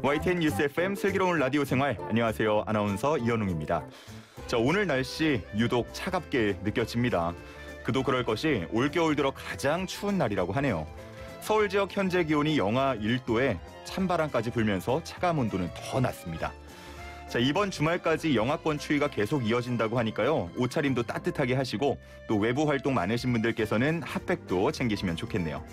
YTN 뉴스 FM 슬기로운 라디오 생활, 안녕하세요. 아나운서 이현웅입니다. 자, 오늘 날씨 유독 차갑게 느껴집니다. 그도 그럴 것이 올겨울 들어 가장 추운 날이라고 하네요. 서울 지역 현재 기온이 영하 1도에 찬바람까지 불면서 체감 온도는 더 낮습니다. 자, 이번 주말까지 영하권 추위가 계속 이어진다고 하니까요. 옷차림도 따뜻하게 하시고 또 외부 활동 많으신 분들께서는 핫팩도 챙기시면 좋겠네요.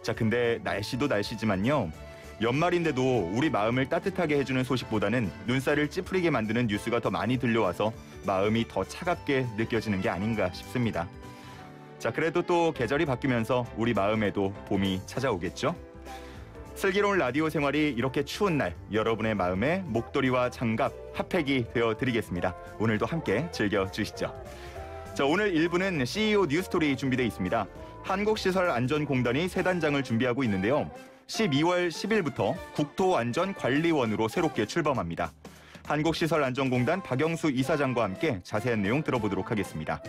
자, 근데 날씨도 날씨지만요. 연말인데도 우리 마음을 따뜻하게 해주는 소식보다는 눈살을 찌푸리게 만드는 뉴스가 더 많이 들려와서 마음이 더 차갑게 느껴지는 게 아닌가 싶습니다. 자, 그래도 또 계절이 바뀌면서 우리 마음에도 봄이 찾아오겠죠? 슬기로운 라디오 생활이 이렇게 추운 날 여러분의 마음에 목도리와 장갑, 핫팩이 되어드리겠습니다. 오늘도 함께 즐겨주시죠. 자, 오늘 1부는 CEO 뉴스토리 준비되어 있습니다. 한국시설안전공단이 새 단장을 준비하고 있는데요. 12월 10일부터 국토안전관리원으로 새롭게 출범합니다. 한국시설안전공단 박영수 이사장과 함께 자세한 내용 들어보도록 하겠습니다.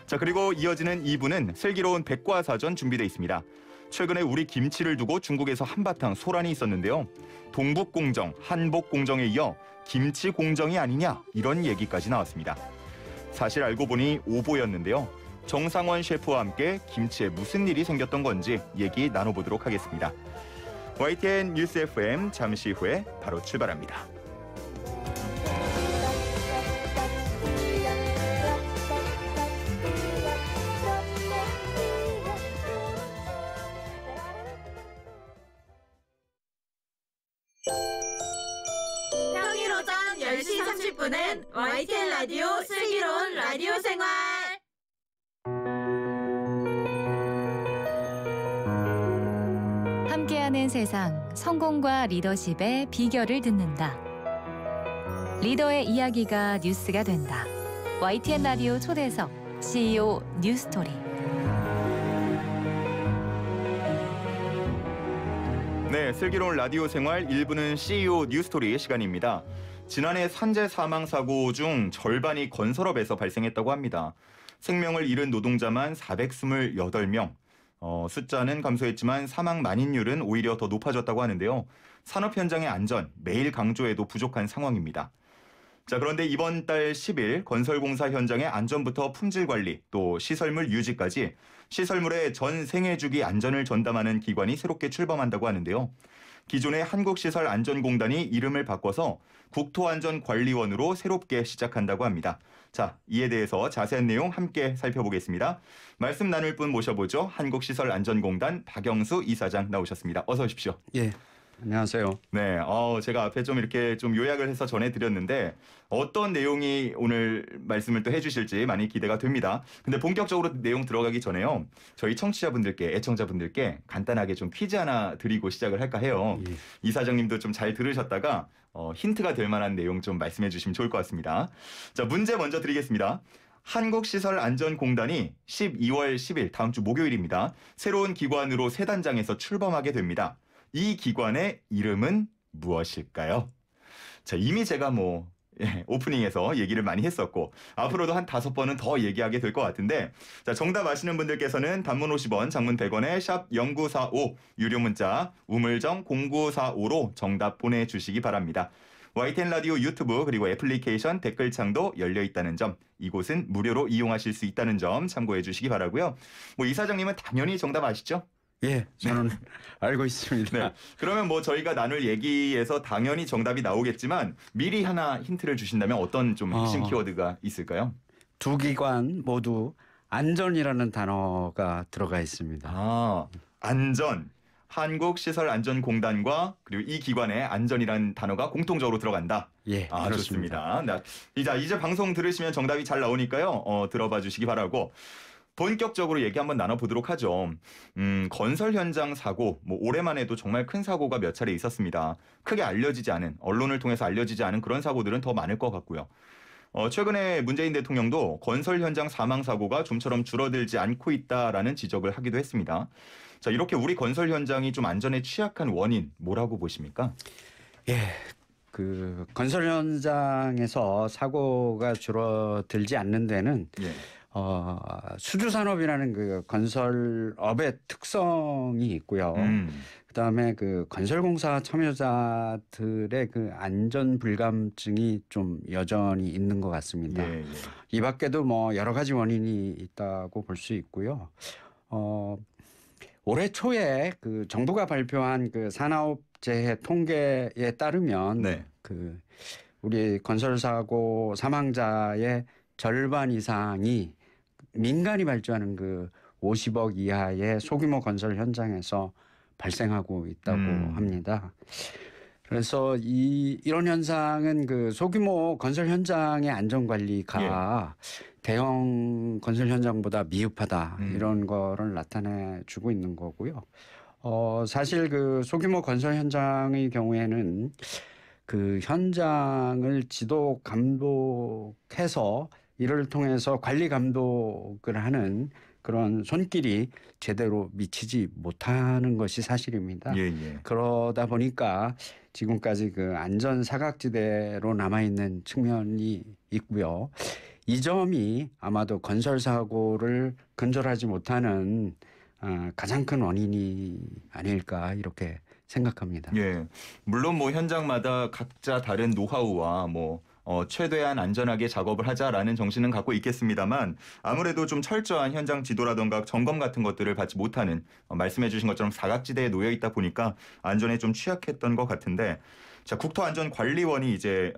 자, 그리고 이어지는 2부는 슬기로운 백과사전 준비되어 있습니다. 최근에 우리 김치를 두고 중국에서 한바탕 소란이 있었는데요. 동북공정, 한복공정에 이어 김치공정이 아니냐 이런 얘기까지 나왔습니다. 사실 알고 보니 오보였는데요. 정상원 셰프와 함께 김치에 무슨 일이 생겼던 건지 얘기 나눠보도록 하겠습니다. YTN 뉴스 FM 잠시 후에 바로 출발합니다. 평일 오전 10시 30분엔 YTN 라디오 슬기로운 라디오 생활. 함께하는 세상, 성공과 리더십의 비결을 듣는다. 리더의 이야기가 뉴스가 된다. YTN 라디오 초대석 CEO 뉴스토리. 네, 슬기로운 라디오 생활 1부는 CEO 뉴스토리 시간입니다. 지난해 산재 사망 사고 중 절반이 건설업에서 발생했다고 합니다. 생명을 잃은 노동자만 428명. 숫자는 감소했지만 사망 만인율은 오히려 더 높아졌다고 하는데요. 산업 현장의 안전 매일 강조해도 부족한 상황입니다. 자, 그런데 이번 달 10일 건설공사 현장의 안전부터 품질 관리 또 시설물 유지까지 시설물의 전 생애주기 안전을 전담하는 기관이 새롭게 출범한다고 하는데요. 기존의 한국시설안전공단이 이름을 바꿔서 국토안전관리원으로 새롭게 시작한다고 합니다. 자, 이에 대해서 자세한 내용 함께 살펴보겠습니다. 말씀 나눌 분 모셔보죠. 한국시설안전공단 박영수 이사장 나오셨습니다. 어서 오십시오. 예, 안녕하세요. 네, 제가 앞에 좀 이렇게 좀 요약을 해서 전해드렸는데 어떤 내용이 오늘 말씀을 또 해주실지 많이 기대가 됩니다. 근데 본격적으로 내용 들어가기 전에요. 저희 청취자분들께, 애청자분들께 간단하게 좀 퀴즈 하나 드리고 시작을 할까 해요. 예. 이사장님도 좀 잘 들으셨다가 힌트가 될 만한 내용 좀 말씀해 주시면 좋을 것 같습니다. 자, 문제 먼저 드리겠습니다. 한국시설안전공단이 12월 10일 다음 주 목요일입니다. 새로운 기관으로 새 단장에서 출범하게 됩니다. 이 기관의 이름은 무엇일까요? 자, 이미 제가 오프닝에서 얘기를 많이 했었고 앞으로도 한 5번은 더 얘기하게 될 것 같은데, 자, 정답 아시는 분들께서는 단문 50원, 장문 100원에 샵 0945 유료 문자 우물정 0945로 정답 보내주시기 바랍니다. YTN 라디오 유튜브 그리고 애플리케이션 댓글창도 열려 있다는 점, 이곳은 무료로 이용하실 수 있다는 점 참고해 주시기 바라고요. 이사장님은 당연히 정답 아시죠? 예, 저는 알고 있습니다. 네. 그러면 저희가 나눌 얘기에서 당연히 정답이 나오겠지만 미리 하나 힌트를 주신다면 어떤 좀 핵심 키워드가 있을까요? 두 기관 모두 안전이라는 단어가 들어가 있습니다. 아, 안전. 한국시설안전공단과 그리고 이 기관의 안전이라는 단어가 공통적으로 들어간다. 예, 좋습니다. 이제 방송 들으시면 정답이 잘 나오니까요. 들어봐 주시기 바라고. 본격적으로 얘기 한번 나눠보도록 하죠. 건설 현장 사고, 올해만 해도 정말 큰 사고가 몇 차례 있었습니다. 크게 알려지지 않은, 언론을 통해서 알려지지 않은 그런 사고들은 더 많을 것 같고요. 최근에 문재인 대통령도 건설 현장 사망 사고가 좀처럼 줄어들지 않고 있다라는 지적을 하기도 했습니다. 자, 이렇게 우리 건설 현장이 좀 안전에 취약한 원인 뭐라고 보십니까? 예, 그 건설 현장에서 사고가 줄어들지 않는 데는 예. 수주 산업이라는 그 건설업의 특성이 있고요. 그다음에 그 건설공사 참여자들의 그 안전 불감증이 좀 여전히 있는 것 같습니다. 예, 예. 이 밖에도 뭐 여러 가지 원인이 있다고 볼 수 있고요. 올해 초에 그 정부가 발표한 그 산업재해 통계에 따르면 네. 그 우리 건설 사고 사망자의 절반 이상이 민간이 발주하는 그 50억 이하의 소규모 건설 현장에서 발생하고 있다고 합니다. 그래서 이런 현상은 그 소규모 건설 현장의 안전 관리가 대형 건설 현장보다 미흡하다 이런 거를 나타내 주고 있는 거고요. 사실 그 소규모 건설 현장의 경우에는 그 현장을 지도 감독해서 이를 통해서 관리 감독을 하는 그런 손길이 제대로 미치지 못하는 것이 사실입니다. 예, 예. 그러다 보니까 지금까지 그 안전 사각지대로 남아있는 측면이 있고요. 이 점이 아마도 건설 사고를 근절하지 못하는 가장 큰 원인이 아닐까 이렇게 생각합니다. 예. 물론 뭐 현장마다 각자 다른 노하우와 뭐 최대한 안전하게 작업을 하자라는 정신은 갖고 있겠습니다만 아무래도 좀 철저한 현장 지도라던가 점검 같은 것들을 받지 못하는 말씀해 주신 것처럼 사각지대에 놓여 있다 보니까 안전에 좀 취약했던 것 같은데 자, 국토안전관리원이 이제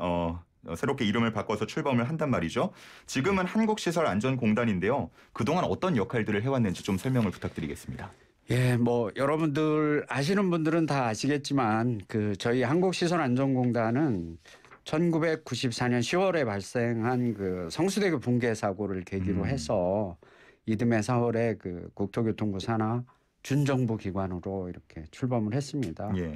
새롭게 이름을 바꿔서 출범을 한단 말이죠. 지금은 한국시설안전공단인데요. 그동안 어떤 역할들을 해왔는지 좀 설명을 부탁드리겠습니다. 예, 뭐 여러분들 아시는 분들은 다 아시겠지만 그 저희 한국시설안전공단은 1994년 10월에 발생한 그 성수대교 붕괴 사고를 계기로 해서 이듬해 4월에 그 국토교통부 산하 준정부 기관으로 이렇게 출범을 했습니다. 예.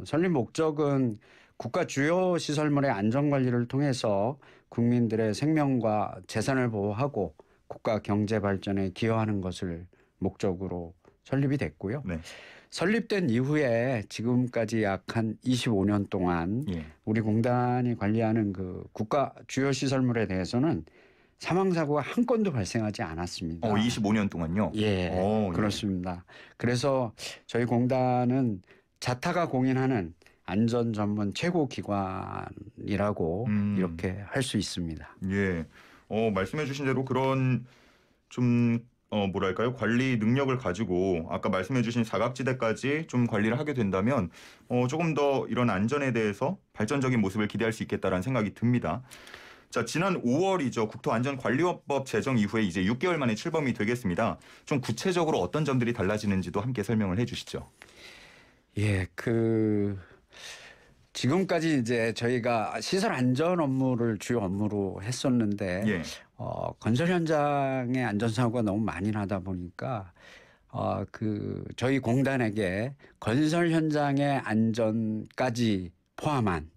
설립 목적은 국가 주요 시설물의 안전 관리를 통해서 국민들의 생명과 재산을 보호하고 국가 경제 발전에 기여하는 것을 목적으로 설립이 됐고요. 네. 설립된 이후에 지금까지 약 한 25년 동안 예. 우리 공단이 관리하는 그 국가 주요 시설물에 대해서는 사망 사고가 한 건도 발생하지 않았습니다. 25년 동안요? 예, 그렇습니다. 그래서 저희 공단은 자타가 공인하는 안전 전문 최고 기관이라고 이렇게 할 수 있습니다. 예. 말씀해 주신 대로 그런 좀 뭐랄까요? 관리 능력을 가지고 아까 말씀해 주신 사각지대까지 좀 관리를 하게 된다면 조금 더 이런 안전에 대해서 발전적인 모습을 기대할 수 있겠다라는 생각이 듭니다. 자, 지난 5월이죠. 국토안전관리법 제정 이후에 이제 6개월 만에 출범이 되겠습니다. 좀 구체적으로 어떤 점들이 달라지는지도 함께 설명을 해 주시죠. 예, 지금까지 이제 저희가 시설 안전 업무를 주요 업무로 했었는데 예. 건설 현장의 안전 사고가 너무 많이 나다 보니까 저희 공단에게 건설 현장의 안전까지 포함한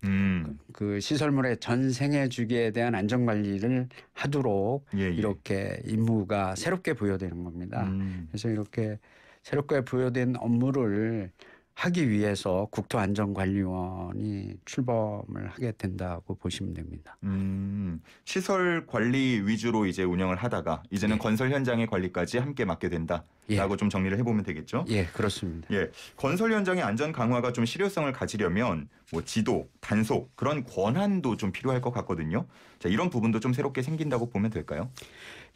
그 시설물의 전 생애 주기에 대한 안전 관리를 하도록 예, 예. 이렇게 임무가 새롭게 부여되는 겁니다. 그래서 이렇게 새롭게 부여된 업무를 하기 위해서 국토안전관리원이 출범을 하게 된다고 보시면 됩니다. 시설 관리 위주로 이제 운영을 하다가 이제는 예. 건설 현장의 관리까지 함께 맡게 된다라고 예. 좀 정리를 해보면 되겠죠. 예, 그렇습니다. 예, 건설 현장의 안전 강화가 좀 실효성을 가지려면 뭐 지도, 단속 그런 권한도 좀 필요할 것 같거든요. 자, 이런 부분도 좀 새롭게 생긴다고 보면 될까요?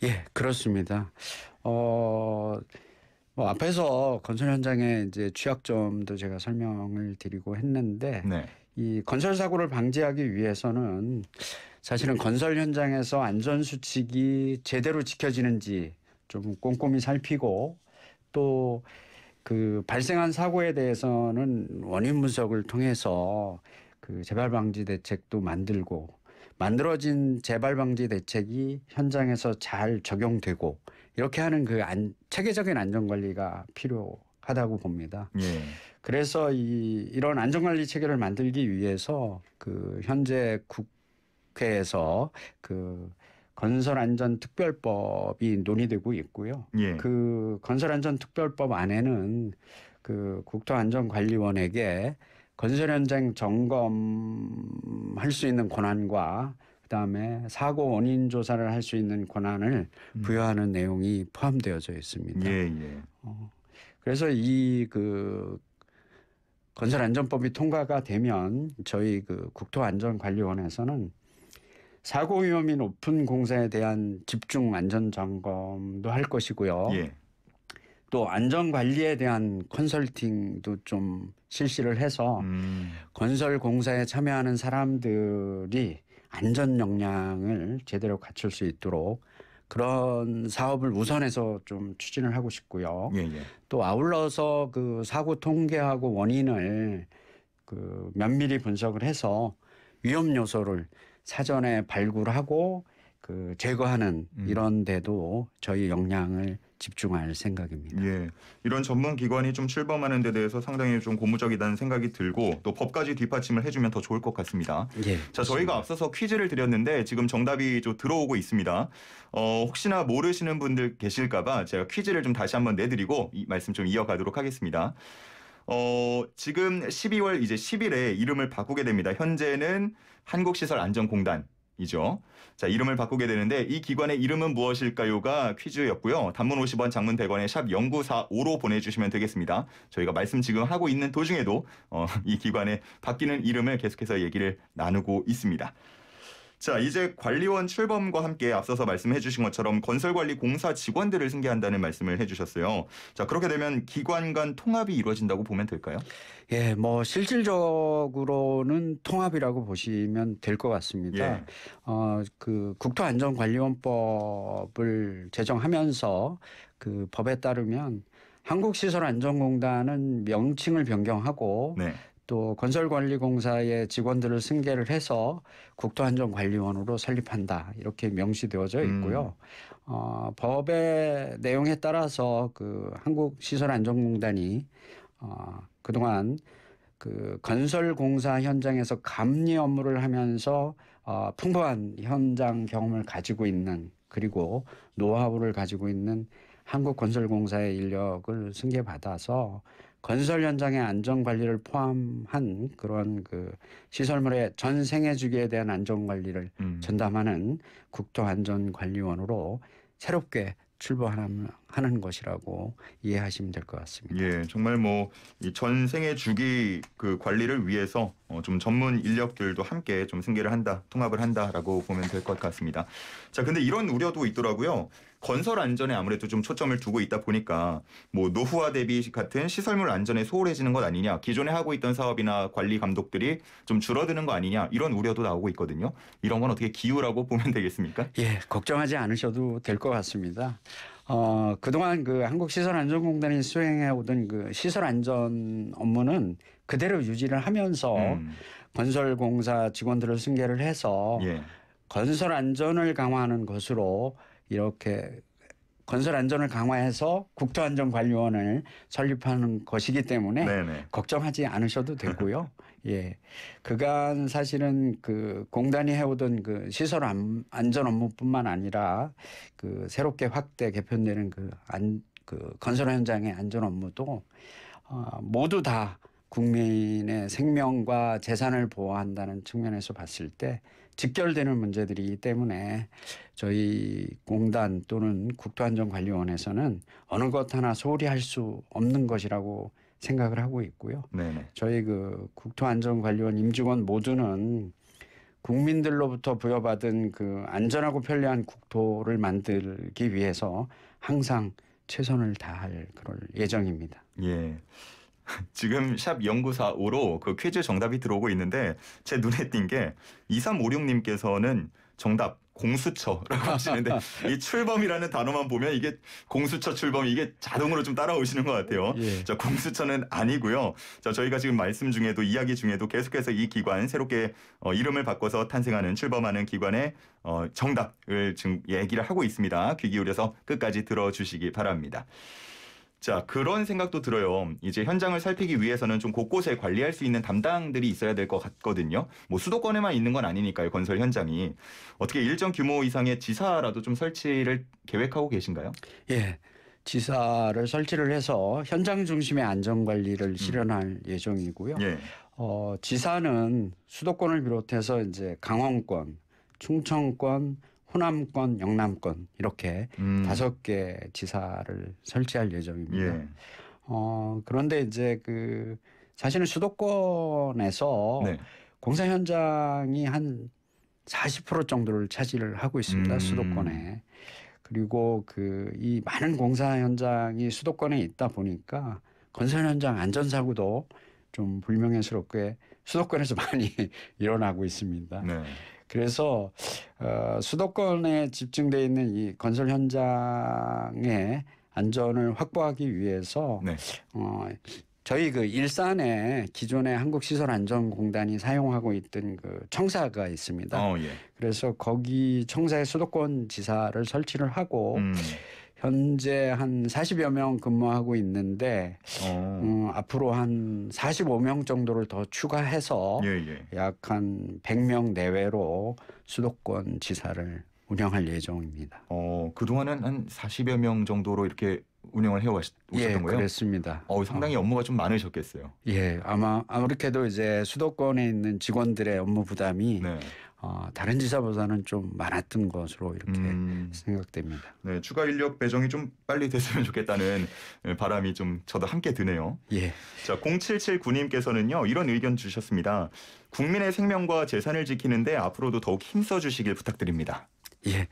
예, 그렇습니다. 앞에서 건설 현장의 이제 취약점도 제가 설명을 드리고 했는데 네. 이 건설 사고를 방지하기 위해서는 사실은 건설 현장에서 안전 수칙이 제대로 지켜지는지 좀 꼼꼼히 살피고 또 그 발생한 사고에 대해서는 원인 분석을 통해서 그 재발 방지 대책도 만들고 만들어진 재발 방지 대책이 현장에서 잘 적용되고 이렇게 하는 그 체계적인 안전 관리가 필요하다고 봅니다. 예. 그래서 이런 안전 관리 체계를 만들기 위해서 그 현재 국회에서 그 건설안전특별법이 논의되고 있고요. 예. 그 건설안전특별법 안에는 그 국토안전관리원에게 건설 현장 점검할 수 있는 권한과 그다음에 사고 원인 조사를 할 수 있는 권한을 부여하는 내용이 포함되어져 있습니다. 예, 예. 그래서 이 그 건설안전법이 통과가 되면 저희 그 국토안전관리원에서는 사고 위험이 높은 공사에 대한 집중 안전 점검도 할 것이고요. 예. 또 안전관리에 대한 컨설팅도 좀 실시를 해서 건설 공사에 참여하는 사람들이 안전 역량을 제대로 갖출 수 있도록 그런 사업을 우선해서 좀 추진을 하고 싶고요. 예, 예. 또 아울러서 그 사고 통계하고 원인을 그 면밀히 분석을 해서 위험 요소를 사전에 발굴하고 그 제거하는 이런 데도 저희 역량을 집중할 생각입니다. 예, 이런 전문 기관이 좀 출범하는 데 대해서 상당히 좀 고무적이다는 생각이 들고 또 법까지 뒷받침을 해주면 더 좋을 것 같습니다. 예, 자, 저희가 앞서서 퀴즈를 드렸는데 지금 정답이 좀 들어오고 있습니다. 혹시나 모르시는 분들 계실까봐 제가 퀴즈를 좀 다시 한번 내드리고 이 말씀 좀 이어가도록 하겠습니다. 지금 12월 이제 10일에 이름을 바꾸게 됩니다. 현재는 한국시설안전공단이죠. 자, 이름을 바꾸게 되는데 이 기관의 이름은 무엇일까요가 퀴즈였고요. 단문 50원, 장문 100원에 샵 0945로 보내주시면 되겠습니다. 저희가 말씀 지금 하고 있는 도중에도 이 기관의 바뀌는 이름을 계속해서 얘기를 나누고 있습니다. 자, 이제 관리원 출범과 함께 앞서서 말씀해 주신 것처럼 건설관리 공사 직원들을 승계한다는 말씀을 해 주셨어요. 자, 그렇게 되면 기관 간 통합이 이루어진다고 보면 될까요? 예, 뭐 실질적으로는 통합이라고 보시면 될 것 같습니다. 예. 그 국토안전관리원법을 제정하면서 그 법에 따르면 한국시설안전공단은 명칭을 변경하고 네. 또 건설관리공사의 직원들을 승계를 해서 국토안전관리원으로 설립한다 이렇게 명시되어져 있고요. 법의 내용에 따라서 그 한국시설안전공단이 그동안 그 건설공사 현장에서 감리 업무를 하면서 풍부한 현장 경험을 가지고 있는 그리고 노하우를 가지고 있는 한국건설공사의 인력을 승계받아서 건설 현장의 안전 관리를 포함한 그런 그 시설물의 전 생애 주기에 대한 안전 관리를 전담하는 국토안전관리원으로 새롭게 출범하는 것이라고 이해하시면 될 것 같습니다. 예, 정말 뭐 이 전 생애 주기 그 관리를 위해서 좀 전문 인력들도 함께 좀 승계를 한다, 통합을 한다라고 보면 될 것 같습니다. 자, 근데 이런 우려도 있더라고요. 건설 안전에 아무래도 좀 초점을 두고 있다 보니까 뭐 노후화 대비 같은 시설물 안전에 소홀해지는 것 아니냐, 기존에 하고 있던 사업이나 관리 감독들이 좀 줄어드는 거 아니냐 이런 우려도 나오고 있거든요. 이런 건 어떻게 기우라고 보면 되겠습니까? 예, 걱정하지 않으셔도 될 것 같습니다. 그동안 그 한국시설안전공단이 수행해 오던 그 시설안전 업무는 그대로 유지를 하면서 건설공사 직원들을 승계를 해서 예. 건설 안전을 강화하는 것으로 이렇게 건설 안전을 강화해서 국토안전관리원을 설립하는 것이기 때문에 네네. 걱정하지 않으셔도 되고요. 예, 그간 사실은 그 공단이 해오던 그 시설 안전 업무뿐만 아니라 그 새롭게 확대 개편되는 그 건설 현장의 안전 업무도 모두 다 국민의 생명과 재산을 보호한다는 측면에서 봤을 때 직결되는 문제들이기 때문에 저희 공단 또는 국토안전관리원에서는 어느 것 하나 소홀히 할 수 없는 것이라고 생각을 하고 있고요. 네네. 저희 그 국토안전관리원 임직원 모두는 국민들로부터 부여받은 그 안전하고 편리한 국토를 만들기 위해서 항상 최선을 다할 그럴 예정입니다. 예. 지금 샵 0945로 그 퀴즈 정답이 들어오고 있는데 제 눈에 띈 게 2356님께서는 정답 공수처라고 하시는데 이 출범이라는 단어만 보면 이게 공수처 출범 이게 자동으로 좀 따라오시는 것 같아요. 예. 자, 공수처는 아니고요. 자, 저희가 지금 말씀 중에도 이야기 중에도 계속해서 이 기관 새롭게 이름을 바꿔서 탄생하는 출범하는 기관의 정답을 지금 얘기를 하고 있습니다. 귀 기울여서 끝까지 들어주시기 바랍니다. 자, 그런 생각도 들어요. 이제 현장을 살피기 위해서는 좀 곳곳에 관리할 수 있는 담당들이 있어야 될 것 같거든요. 뭐 수도권에만 있는 건 아니니까요. 건설 현장이. 어떻게 일정 규모 이상의 지사라도 좀 설치를 계획하고 계신가요? 예. 지사를 설치를 해서 현장 중심의 안전 관리를 실현할 예정이고요. 예. 지사는 수도권을 비롯해서 이제 강원권, 충청권, 호남권, 영남권 이렇게 5개 지사를 설치할 예정입니다. 예. 그런데 이제 그 사실은 수도권에서 네. 공사 현장이 한 40% 정도를 차지를 하고 있습니다. 수도권에. 그리고 이 많은 공사 현장이 수도권에 있다 보니까 건설 현장 안전사고도 좀 불명예스럽게 수도권에서 많이 일어나고 있습니다. 네. 그래서 수도권에 집중되어 있는 이 건설 현장의 안전을 확보하기 위해서 네. 저희 일산에 기존에 한국시설안전공단이 사용하고 있던 청사가 있습니다. 예. 그래서 거기 청사에 수도권 지사를 설치를 하고 현재 한 40여 명 근무하고 있는데 앞으로 한 45명 정도를 더 추가해서 약 한 100명 내외로 수도권 지사를 운영할 예정입니다. 그동안은 한 40여 명 정도로 이렇게 운영을 해오셨던 거예요? 그렇습니다. 상당히 업무가 좀 많으셨겠어요. 예, 아무래도 이제 수도권에 있는 직원들의 업무 부담이 네. 다른 지사보다는 좀 많았던 것으로 이렇게 생각됩니다. 네, 추가 인력 배정이 좀 빨리 됐으면 좋겠다는 바람이 좀 저도 함께 드네요. 예. 자, 0779님께서는요 이런 의견 주셨습니다. 국민의 생명과 재산을 지키는데 앞으로도 더욱 힘써 주시길 부탁드립니다. 예.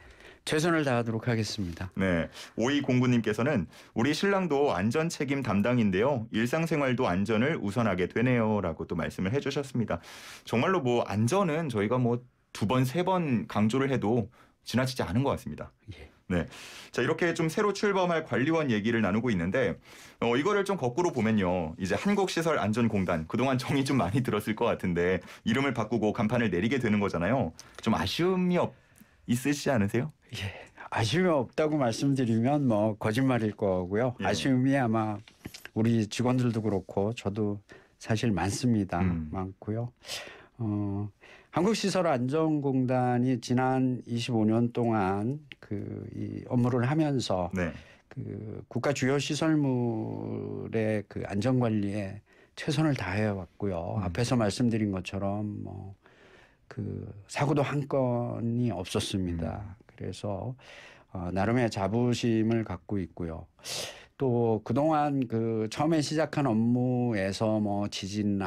최선을 다하도록 하겠습니다. 네, 5209님께서는 우리 신랑도 안전 책임 담당인데요. 일상생활도 안전을 우선하게 되네요라고 또 말씀을 해주셨습니다. 정말로 안전은 저희가 2번, 3번 강조를 해도 지나치지 않은 것 같습니다. 예. 네, 자 이렇게 좀 새로 출범할 관리원 얘기를 나누고 있는데 이거를 좀 거꾸로 보면요. 이제 한국시설안전공단 그동안 정이 좀 많이 들었을 것 같은데 이름을 바꾸고 간판을 내리게 되는 거잖아요. 좀 아쉬움이 있으시지 않으세요? 예, 아쉬움이 없다고 말씀드리면 거짓말일 거고요. 예. 아쉬움이 아마 우리 직원들도 그렇고 저도 사실 많습니다. 많고요. 한국시설안전공단이 지난 25년 동안 이 업무를 하면서 네. 국가 주요 시설물의 안전 관리에 최선을 다해 왔고요. 앞에서 말씀드린 것처럼 사고도 한 건이 없었습니다. 그래서 나름의 자부심을 갖고 있고요. 또 그동안 처음에 시작한 업무에서 지진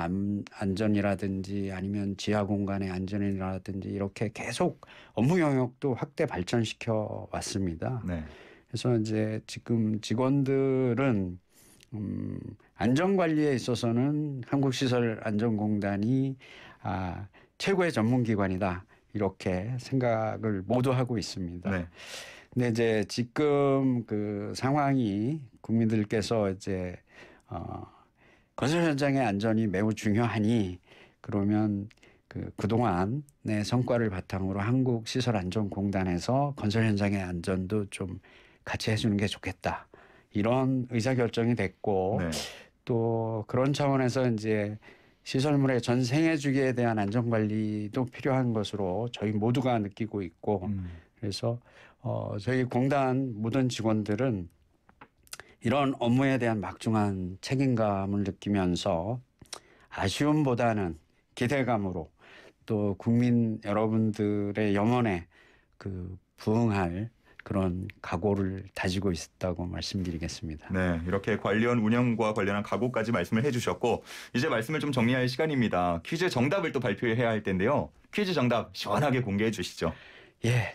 안전이라든지 아니면 지하 공간의 안전이라든지 이렇게 계속 업무 영역도 확대 발전시켜 왔습니다. 네. 그래서 이제 지금 직원들은 안전 관리에 있어서는 한국시설안전공단이 최고의 전문기관이다 이렇게 생각을 모두 하고 있습니다. 네. 근데 이제 지금 상황이 국민들께서 이제 건설 현장의 안전이 매우 중요하니 그러면 그동안의 성과를 바탕으로 한국시설안전공단에서 건설 현장의 안전도 좀 같이 해주는 게 좋겠다 이런 의사결정이 됐고 네. 또 그런 차원에서 이제 시설물의 전 생애 주기에 대한 안전 관리도 필요한 것으로 저희 모두가 느끼고 있고 그래서 저희 공단 모든 직원들은 이런 업무에 대한 막중한 책임감을 느끼면서 아쉬움보다는 기대감으로 또 국민 여러분들의 염원에 부응할 그런 각오를 다지고 있다고 말씀드리겠습니다. 네, 이렇게 관련 운영과 관련한 각오까지 말씀을 해주셨고 이제 말씀을 좀 정리할 시간입니다. 퀴즈 정답을 또 발표해야 할 텐데요. 퀴즈 정답 시원하게 공개해 주시죠. 예,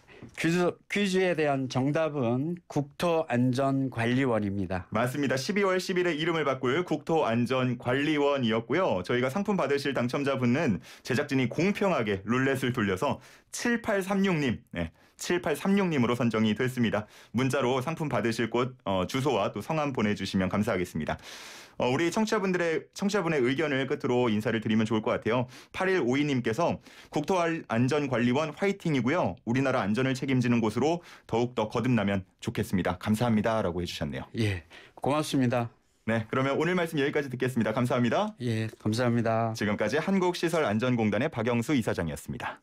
퀴즈에 대한 정답은 국토안전관리원입니다. 맞습니다. 12월 10일에 이름을 바꿀 국토안전관리원이었고요. 저희가 상품 받으실 당첨자분은 제작진이 공평하게 룰렛을 돌려서 7836님, 7836님으로 선정이 됐습니다. 문자로 상품 받으실 곳 주소와 또 성함 보내주시면 감사하겠습니다. 우리 청취자분의 의견을 끝으로 인사를 드리면 좋을 것 같아요. 8152님께서 국토안전관리원 화이팅이고요. 우리나라 안전을 책임지는 곳으로 더욱더 거듭나면 좋겠습니다. 감사합니다. 라고 해주셨네요. 예, 고맙습니다. 네, 그러면 오늘 말씀 여기까지 듣겠습니다. 감사합니다. 예, 감사합니다. 지금까지 한국시설안전공단의 박영수 이사장이었습니다.